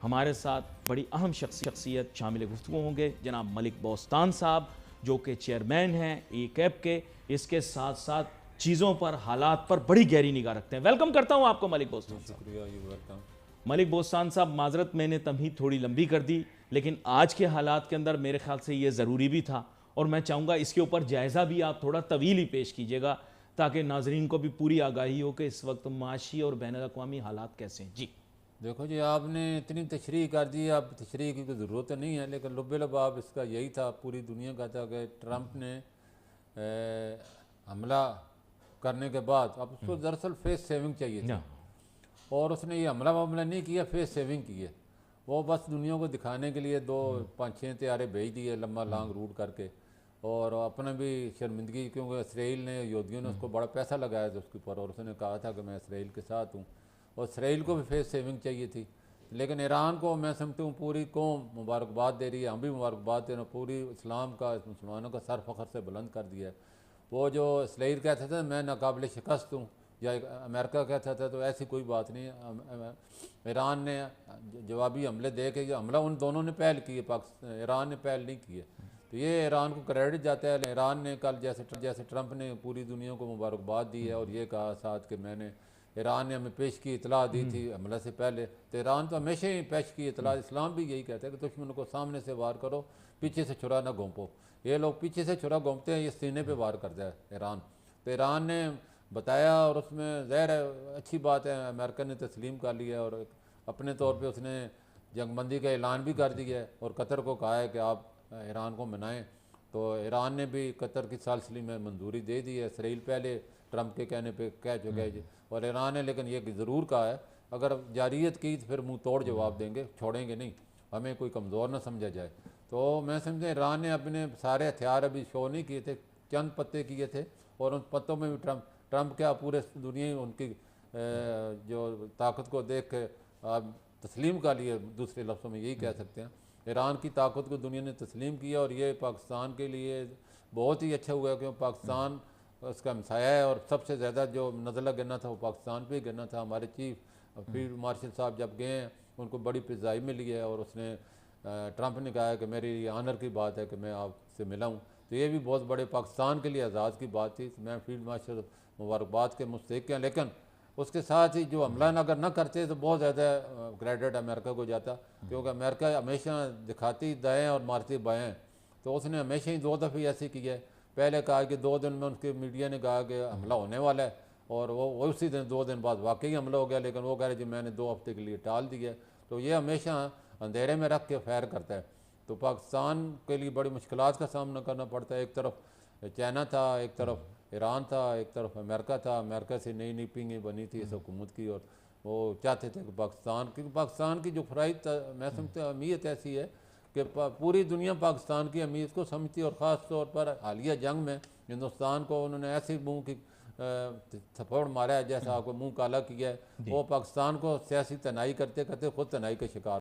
हमारे साथ बड़ी अहम शख्सियत शामिल गुफ्तगू होंगे जनाब मलिक बोस्तान साहब, जो कि चेयरमैन हैं ई कैब के। इसके साथ साथ चीज़ों पर, हालात पर बड़ी गहरी निगाह रखते हैं। वेलकम करता हूं आपको मलिक बोस्तान साहब। शुक्रिया, यू वेलकम। मलिक बोस्तान साहब, माजरत मैंने तमहीद थोड़ी लंबी कर दी, लेकिन आज के हालात के अंदर मेरे ख्याल से ये ज़रूरी भी था, और मैं चाहूँगा इसके ऊपर जायज़ा भी आप थोड़ा तवील ही पेश कीजिएगा, ताकि नाजरीन को भी पूरी आगाही हो कि इस वक्त माशी और बैनुल अक़वामी हालात कैसे हैं। जी देखो जी, आपने इतनी तशरीह कर दी, अब तशरीह की कोई ज़रूरत तो नहीं है, लेकिन लुब इसका यही था, पूरी दुनिया का था कि ट्रंप ने हमला करने के बाद अब उसको दरअसल फेस सेविंग चाहिए थी, और उसने ये हमला नहीं किया, फेस सेविंग की है। वो बस दुनिया को दिखाने के लिए 2-5-6 तैयारे भेज दिए लंबा लॉन्ग रूट करके, और अपने भी शर्मिंदगी, क्योंकि इसराइल ने, यहूदियों ने उसको बड़ा पैसा लगाया था उसके ऊपर, और उसने कहा था कि मैं इसराइल के साथ हूँ, और इसराइल को भी फेस सेविंग चाहिए थी। लेकिन ईरान को मैं समझता हूँ पूरी कौम मुबारकबाद दे रही है, हम भी मुबारकबाद दे रहे हैं, पूरी इस्लाम का, मुसलमानों का सर फ़ख्र से बुलंद कर दिया है। वो जो इसराइल कहता था मैं नाकाबिल शिकस्त हूँ, या अमेरिका कहता था, तो ऐसी कोई बात नहीं है। ईरान ने जवाबी हमले दे के, हमला उन दोनों ने पहल की है, पाकिस्तान, ईरान ने पहल नहीं की है, तो ये ईरान को क्रेडिट जाता है। ईरान ने कल जैसे ट्रंप ने पूरी दुनिया को मुबारकबाद दी है, और ये कहा साथ कि मैंने, ईरान ने हमें पेश की इतला दी थी हमले से पहले, तो ईरान तो हमेशा ही पेश की इतला। इस्लाम भी यही कहता है कि दुश्मन को सामने से वार करो, पीछे से छुरा ना घोंपो। ये लोग पीछे से छुरा घोंपते हैं, ये सीने पे वार करता है ईरान। तो ईरान ने बताया, और उसमें ज़ाहिर है अच्छी बात है, अमेरिका ने तस्लीम कर लिया, और अपने तौर पे उसने जंगबंदी का ऐलान भी कर दिया है, और कतर को कहा है कि आप ईरान को मनाएं। तो ईरान ने भी कतर की सालसली में मंजूरी दे दी है। इसराइल पहले ट्रंप के कहने पे कह चुका है, और ईरान ने लेकिन ये ज़रूर कहा है अगर जारियत की तो फिर मुंह तोड़ जवाब देंगे, छोड़ेंगे नहीं, हमें कोई कमज़ोर ना समझा जाए। तो मैं समझा ईरान ने अपने सारे हथियार अभी शो नहीं किए थे, चंद पत्ते किए थे, और उन पत्तों में भी ट्रंप क्या पूरे दुनिया उनकी जो ताकत को देख के आप तस्लीम कर लिए, दूसरे लफ्ज़ों में यही कह सकते हैं। ईरान की ताकत को दुनिया ने तस्लीम किया, और ये पाकिस्तान के लिए बहुत ही अच्छा हुआ, क्योंकि पाकिस्तान उसका हमसाया है, और सबसे ज़्यादा जो नज़ला गिरना था वो पाकिस्तान पे ही गिरना था। हमारे चीफ फील्ड मार्शल साहब जब गए हैं, उनको बड़ी पिज़ाई मिली है, और उसने ट्रंप ने कहा है कि मेरी आनर की बात है कि मैं आपसे मिला हूँ। तो ये भी बहुत बड़े पाकिस्तान के लिए एजाज़ की बात थी। मैं फील्ड मार्शल मुबारकबाद के मुस्तहिक हैं, लेकिन उसके साथ ही जो हमला अगर न करते तो बहुत ज़्यादा क्रेडिट अमेरिका को जाता, क्योंकि अमेरिका हमेशा दिखाती दाएँ और मारती बाएँ। तो उसने हमेशा ही 2 दफ़े ऐसे किया है। पहले कहा कि 2 दिन में उनके मीडिया ने कहा कि हमला होने वाला है, और वो उसी दिन 2 दिन बाद वाकई हमला हो गया, लेकिन वो कह रहे जी मैंने 2 हफ्ते के लिए टाल दिया। तो ये हमेशा अंधेरे में रख के फायर करता है। तो पाकिस्तान के लिए बड़ी मुश्किलात का सामना करना पड़ता है। एक तरफ चाइना था, एक तरफ ईरान था, एक तरफ अमेरिका था। अमेरिका से नई नई पिंगें बनी थी इस हुकूमत की, और वो चाहते थे कि पाकिस्तान की जो फराइद मैं समझता हूँ अहमियत ऐसी है कि पूरी दुनिया पाकिस्तान की अहमियत को समझती है, और ख़ास तौर पर हालिया जंग में हिंदुस्तान को उन्होंने ऐसे मुँह की थप्पड़ मारा है, जैसा आपको मुँह काला किया है। वो पाकिस्तान को सियासी तनाई करते करते खुद तनाई का शिकार